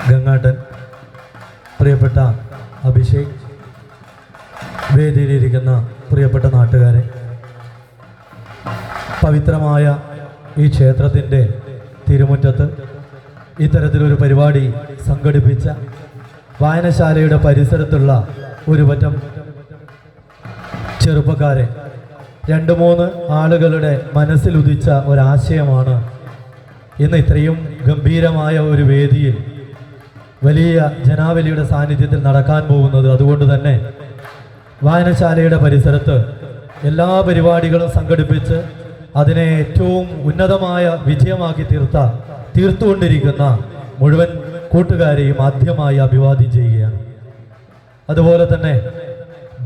ഗംഗാട്ടൻ, പ്രിയപ്പെട്ട അഭിഷേക്, വേദിയിലിരിക്കുന്ന പ്രിയപ്പെട്ട നാട്ടുകാരെ, പവിത്രമായ ഈ ക്ഷേത്രത്തിൻ്റെ തിരുമുറ്റത്ത് ഇത്തരത്തിലൊരു പരിപാടി സംഘടിപ്പിച്ച വായനശാലയുടെ പരിസരത്തുള്ള ഒരു പറ്റം ചെറുപ്പക്കാരെ, 2-3 ആളുകളുടെ മനസ്സിലുദിച്ച ഒരാശയമാണ് ഇന്ന് ഇത്രയും ഗംഭീരമായ ഒരു വേദിയിൽ വലിയ ജനാവലിയുടെ സാന്നിധ്യത്തിൽ നടക്കാൻ പോകുന്നത്. അതുകൊണ്ട് തന്നെ വായനശാലയുടെ പരിസരത്ത് എല്ലാ പരിപാടികളും സംഘടിപ്പിച്ച് അതിനെ ഏറ്റവും ഉന്നതമായ വിജയമാക്കി തീർത്തുകൊണ്ടിരിക്കുന്ന മുഴുവൻ കൂട്ടുകാരെയും ആദ്യമായി അഭിവാദ്യം ചെയ്യുകയാണ്. അതുപോലെ തന്നെ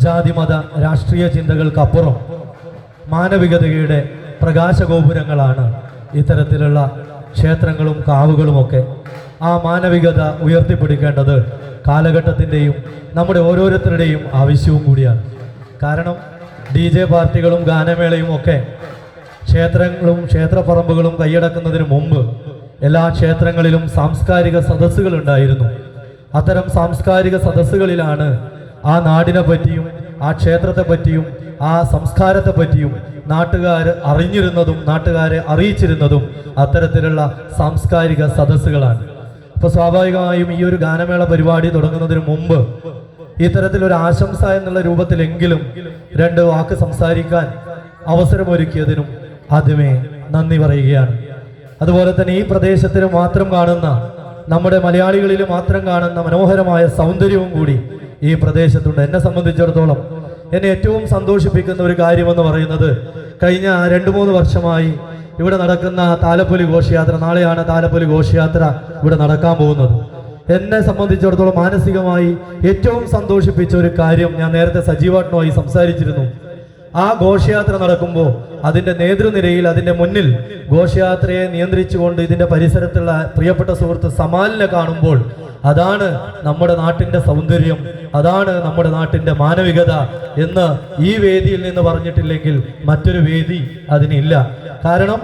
ജാതിമത രാഷ്ട്രീയ ചിന്തകൾക്കപ്പുറം മാനവികതയുടെ പ്രകാശഗോപുരങ്ങളാണ് ഇത്തരത്തിലുള്ള ക്ഷേത്രങ്ങളും കാവുകളുമൊക്കെ. ആ മാനവികത ഉയർത്തിപ്പിടിക്കേണ്ടത് കാലഘട്ടത്തിൻ്റെയും നമ്മുടെ ഓരോരുത്തരുടെയും ആവശ്യവും കൂടിയാണ്. കാരണം DJ പാർട്ടികളും ഗാനമേളയും ഒക്കെ ക്ഷേത്രങ്ങളും ക്ഷേത്രപ്പറമ്പുകളും കൈയടക്കുന്നതിന് മുമ്പ് എല്ലാ ക്ഷേത്രങ്ങളിലും സാംസ്കാരിക സദസ്സുകൾ ഉണ്ടായിരുന്നു. അത്തരം സാംസ്കാരിക സദസ്സുകളിലാണ് ആ നാടിനെ പറ്റിയും ആ ക്ഷേത്രത്തെ പറ്റിയും ആ സംസ്കാരത്തെ പറ്റിയും നാട്ടുകാർ അറിഞ്ഞിരുന്നതും നാട്ടുകാരെ അറിയിച്ചിരുന്നതും അത്തരത്തിലുള്ള സാംസ്കാരിക സദസ്സുകളാണ്. അപ്പോൾ സ്വാഭാവികമായും ഈ ഒരു ഗാനമേള പരിപാടി തുടങ്ങുന്നതിന് മുമ്പ് ഇത്തരത്തിലൊരു ആശംസ എന്നുള്ള രൂപത്തിലെങ്കിലും 2 വാക്ക് സംസാരിക്കാൻ അവസരമൊരുക്കിയതിനും ആദ്യമേ നന്ദി പറയുകയാണ്. അതുപോലെ തന്നെ ഈ പ്രദേശത്തിന് മാത്രം കാണുന്ന, നമ്മുടെ മലയാളികളിൽ മാത്രം കാണുന്ന മനോഹരമായ സൗന്ദര്യവും കൂടി ഈ പ്രദേശത്തുണ്ട്. എന്നെ സംബന്ധിച്ചിടത്തോളം എന്നെ ഏറ്റവും സന്തോഷിപ്പിക്കുന്ന ഒരു കാര്യമെന്ന് പറയുന്നത്, കഴിഞ്ഞ 2-3 വർഷമായി ഇവിടെ നടക്കുന്ന താലപ്പൊലി ഘോഷയാത്ര, നാളെയാണ് താലപ്പൊലി ഘോഷയാത്ര ഇവിടെ നടക്കാൻ പോകുന്നത്. എന്നെ സംബന്ധിച്ചിടത്തോളം മാനസികമായി ഏറ്റവും സന്തോഷിപ്പിച്ച ഒരു കാര്യം, ഞാൻ നേരത്തെ സജീവാട്ടനുമായി സംസാരിച്ചിരുന്നു. ആ ഘോഷയാത്ര നടക്കുമ്പോൾ അതിൻ്റെ നേതൃനിരയിൽ, അതിൻ്റെ മുന്നിൽ ഘോഷയാത്രയെ നിയന്ത്രിച്ചുകൊണ്ട് ഇതിൻ്റെ പരിസരത്തുള്ള പ്രിയപ്പെട്ട സുഹൃത്ത് സമാലിനെ കാണുമ്പോൾ അതാണ് നമ്മുടെ നാട്ടിൻ്റെ സൗന്ദര്യം, അതാണ് നമ്മുടെ നാട്ടിൻ്റെ മാനവികത എന്ന് ഈ വേദിയിൽ നിന്ന് പറഞ്ഞിട്ടില്ലെങ്കിൽ മറ്റൊരു വേദി അതിനില്ല. കാരണം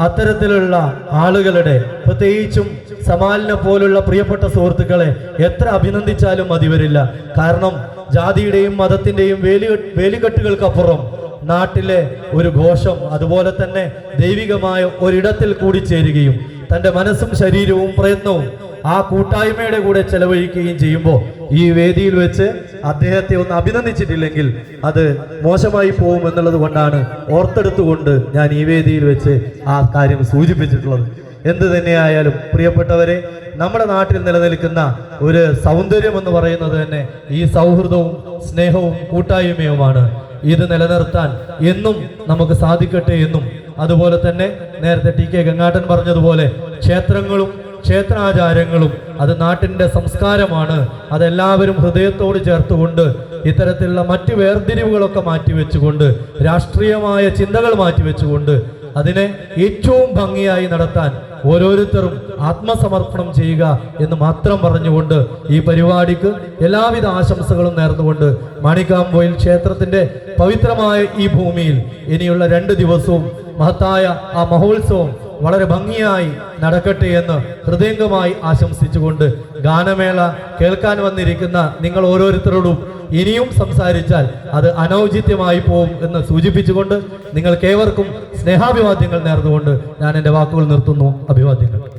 അത്തരത്തിലുള്ള ആളുകളുടെ, പ്രത്യേകിച്ചും സമാലിനെ പോലുള്ള പ്രിയപ്പെട്ട സുഹൃത്തുക്കളെ എത്ര അഭിനന്ദിച്ചാലും മതി വരില്ല. കാരണം ജാതിയുടെയും മതത്തിൻ്റെയും വേലികെട്ടുകൾക്കപ്പുറം നാട്ടിലെ ഒരു ഘോഷം, അതുപോലെ തന്നെ ദൈവികമായ ഒരിടത്തിൽ കൂടിച്ചേരുകയും തൻ്റെ മനസ്സും ശരീരവും പ്രയത്നവും ആ കൂട്ടായ്മയുടെ കൂടെ ചെലവഴിക്കുകയും ചെയ്യുമ്പോൾ ഈ വേദിയിൽ വെച്ച് അദ്ദേഹത്തെ ഒന്ന് അഭിനന്ദിച്ചിട്ടില്ലെങ്കിൽ അത് മോശമായി പോകും എന്നുള്ളത് കൊണ്ടാണ് ഓർത്തെടുത്തുകൊണ്ട് ഞാൻ ഈ വേദിയിൽ വെച്ച് ആ കാര്യം സൂചിപ്പിച്ചിട്ടുള്ളത്. എന്ത് തന്നെയായാലും പ്രിയപ്പെട്ടവരെ, നമ്മുടെ നാട്ടിൽ നിലനിൽക്കുന്ന ഒരു സൗന്ദര്യം എന്ന് പറയുന്നത് തന്നെ ഈ സൗഹൃദവും സ്നേഹവും കൂട്ടായ്മയുമാണ്. ഇത് നിലനിർത്താൻ എന്നും നമുക്ക് സാധിക്കട്ടെ എന്നും, അതുപോലെ തന്നെ നേരത്തെ TK ഗംഗാട്ടൻ പറഞ്ഞതുപോലെ ക്ഷേത്രങ്ങളും ക്ഷേത്രാചാരങ്ങളും അത് നാട്ടിൻ്റെ സംസ്കാരമാണ്. അതെല്ലാവരും ഹൃദയത്തോട് ചേർത്തുകൊണ്ട് ഇത്തരത്തിലുള്ള മറ്റ് വേർതിരിവുകളൊക്കെ മാറ്റിവെച്ചുകൊണ്ട്, രാഷ്ട്രീയമായ ചിന്തകൾ മാറ്റിവെച്ചുകൊണ്ട് അതിനെ ഏറ്റവും ഭംഗിയായി നടത്താൻ ഓരോരുത്തരും ആത്മസമർപ്പണം ചെയ്യുക എന്ന് മാത്രം പറഞ്ഞുകൊണ്ട് ഈ പരിപാടിക്ക് എല്ലാവിധ ആശംസകളും നേർന്നുകൊണ്ട് മാണിക്കാംപൊയിൽ ക്ഷേത്രത്തിൻ്റെ പവിത്രമായ ഈ ഭൂമിയിൽ ഇനിയുള്ള 2 ദിവസവും മഹത്തായ ആ മഹോത്സവം വളരെ ഭംഗിയായി നടക്കട്ടെ എന്ന് ഹൃദയംഗമായി ആശംസിച്ചുകൊണ്ട്, ഗാനമേള കേൾക്കാൻ വന്നിരിക്കുന്ന നിങ്ങൾ ഓരോരുത്തരോടും ഇനിയും സംസാരിച്ചാൽ അത് അനൗചിത്യമായി പോകും എന്ന് സൂചിപ്പിച്ചുകൊണ്ട് നിങ്ങൾക്കേവർക്കും സ്നേഹാഭിവാദ്യങ്ങൾ നേർന്നുകൊണ്ട് ഞാൻ എൻ്റെ വാക്കുകൾ നിർത്തുന്നു. അഭിവാദ്യങ്ങൾ.